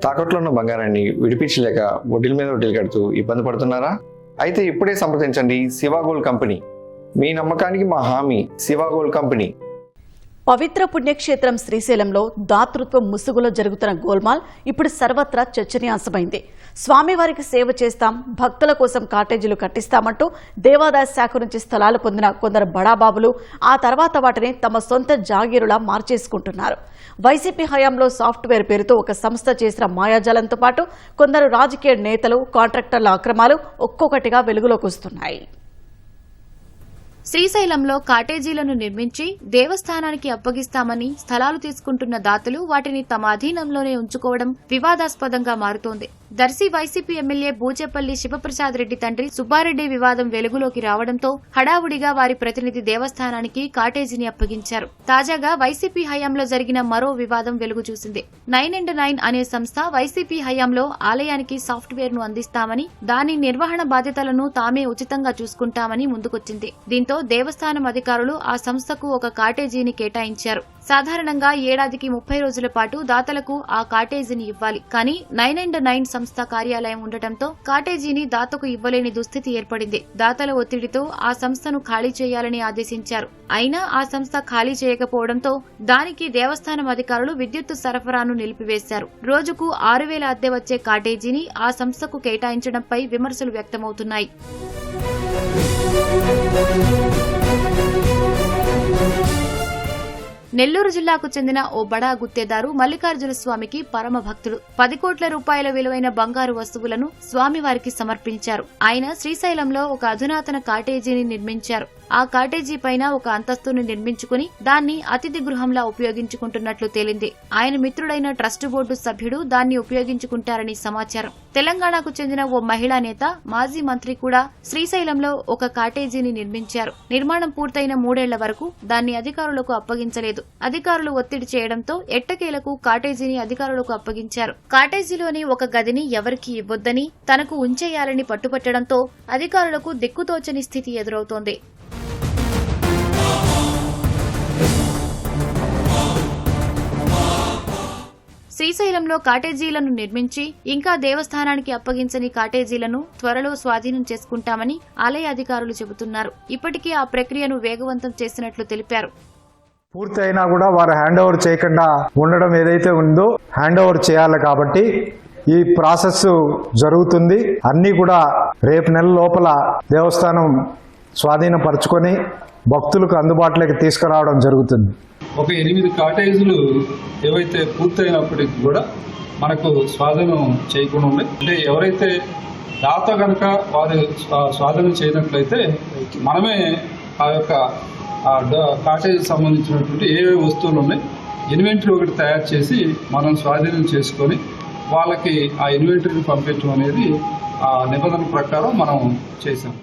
తాకట్లో ఉన్న బంగారాన్ని విడిపించలేక వడ్డీల మీద వడ్డీలు కడుతూ ఇబ్బంది పడుతున్నారా? అయితే ఇప్పుడే సంప్రదించండి శివ గోల్డ్ కంపెనీ. మీ నమ్మకానికి మా హామీ శివ గోల్డ్ కంపెనీ. పవిత్ర పుణ్యక్షేత్రం శ్రీశైలంలో దాతృత్వం ముసుగులో జరుగుతున్న గోల్మాల్ ఇప్పుడు సర్వత్రా చర్చనీయాంశమైంది. స్వామివారికి సేవ చేస్తాం, భక్తుల కోసం కాటేజీలు కట్టిస్తామంటూ దేవాదాయ శాఖ నుంచి స్థలాలు పొందిన కొందరు బడాబాబులు ఆ తర్వాత వాటిని తమ సొంత జాగీరులా మార్చేసుకుంటున్నారు. వైసీపీ హయాంలో సాఫ్ట్వేర్ పేరుతో ఒక సంస్థ చేసిన మాయాజాలంతో పాటు కొందరు రాజకీయ నేతలు, కాంట్రాక్టర్ల అక్రమాలు ఒక్కొక్కటిగా వెలుగులోకి వస్తున్నాయి. శ్రీశైలంలో కాటేజీలను నిర్మించి దేవస్థానానికి అప్పగిస్తామని స్థలాలు తీసుకుంటున్న దాతలు వాటిని తమ అధీనంలోనే ఉంచుకోవడం వివాదాస్పదంగా మారుతోంది. దర్శి వైసీపీ ఎమ్మెల్యే బూచేపల్లి శివప్రసాద్ రెడ్డి తండ్రి సుబ్బారెడ్డి వివాదం వెలుగులోకి రావడంతో హడావుడిగా వారి ప్రతినిధి దేవస్థానానికి కాటేజీని అప్పగించారు. తాజాగా వైసీపీ హయాంలో జరిగిన మరో వివాదం వెలుగు చూసింది. 9&9 అనే సంస్థ వైసీపీ హయాంలో ఆలయానికి సాఫ్ట్వేర్ ను అందిస్తామని, దాని నిర్వహణ బాధ్యతలను తామే ఉచితంగా చూసుకుంటామని ముందుకొచ్చింది. దీంతో దేవస్థానం అధికారులు ఆ సంస్థకు ఒక కాటేజీని కేటాయించారు. సాధారణంగా ఏడాదికి 30 రోజుల పాటు దాతలకు ఆ కాటేజీని ఇవ్వాలి. కానీ 9&9 సంస్థ కార్యాలయం ఉండటంతో కాటేజీని దాతకు ఇవ్వలేని దుస్థితి ఏర్పడింది. దాతల ఒత్తిడితో ఆ సంస్థను ఖాళీ చేయాలని ఆదేశించారు. అయినా ఆ సంస్థ ఖాళీ చేయకపోవడంతో దానికి దేవస్థానం అధికారులు విద్యుత్తు సరఫరాను నిలిపివేశారు. రోజుకు 6,000 అద్దె వచ్చే కాటేజీని ఆ సంస్థకు కేటాయించడంపై విమర్శలు వ్యక్తమవుతున్నాయి. నెల్లూరు జిల్లాకు చెందిన ఓ బడా గుత్తేదారు మల్లికార్జున స్వామికి పరమ భక్తుడు. 10 కోట్ల రూపాయల విలువైన బంగారు వస్తువులను స్వామివారికి సమర్పించారు. ఆయన శ్రీశైలంలో ఒక అధునాతన కాటేజీని నిర్మించారు. ఆ కాటేజీ పైన ఒక అంతస్తును నిర్మించుకుని దాన్ని అతిథి గృహంలా ఉపయోగించుకుంటున్నట్లు తేలింది. ఆయన మిత్రుడైన ట్రస్ట్ బోర్డు సభ్యుడు దాన్ని ఉపయోగించుకుంటారని సమాచారం. తెలంగాణకు చెందిన ఓ మహిళా నేత, మాజీ మంత్రి కూడా శ్రీశైలంలో ఒక కాటేజీని నిర్మించారు. నిర్మాణం పూర్తయిన 3 ఏళ్ల వరకు దాన్ని అధికారులకు అప్పగించలేదు. అధికారులు ఒత్తిడి చేయడంతో ఎట్టకేలకు కాటేజీని అధికారులకు అప్పగించారు. కాటేజీలోని ఒక గదిని ఎవరికీ ఇవ్వొద్దని, తనకు ఉంచేయాలని పట్టుపట్టడంతో అధికారులకు దిక్కుతోచని స్థితి ఎదురవుతోంది. శ్రీశైలంలో కాటేజీలను నిర్మించి ఇంకా దేవస్థానానికి అప్పగించని కాటేజీలను త్వరలో స్వాధీనం చేసుకుంటామని ఆలయ అధికారులు చెబుతున్నారు. ఇప్పటికే ఆ ప్రక్రియను వేగవంతం చేసినట్లు తెలిపారు. పూర్తి అయినా కూడా వారు హ్యాండ్ ఓవర్ చేయకుండా ఉండడం ఏదైతే ఉందో హ్యాండ్ ఓవర్ చేయాలి. కాబట్టి ఈ ప్రాసెస్ జరుగుతుంది. అన్నీ కూడా రేపు నెల లోపల దేవస్థానం స్వాధీనపరచుకొని భక్తులకు అందుబాటులోకి తీసుకురావడం జరుగుతుంది. ఒక 8 కాటేజీలు ఏవైతే పూర్తయినప్పటికీ కూడా మనకు స్వాధీనం చేయకుండా ఉన్నాయి. అంటే ఎవరైతే దాత కనుక వారు స్వాధీనం చేయనట్లయితే మనమే ఆ యొక్క కాటేజీకి సంబంధించినటువంటి ఏ వస్తువులు ఉన్నాయి ఇన్వెంటరీ ఒకటి తయారు చేసి మనం స్వాధీనం చేసుకొని వాళ్ళకి ఆ ఇన్వెంటరీని పంపించడం అనేది ఆ నిబంధనల ప్రకారం మనం చేసాం.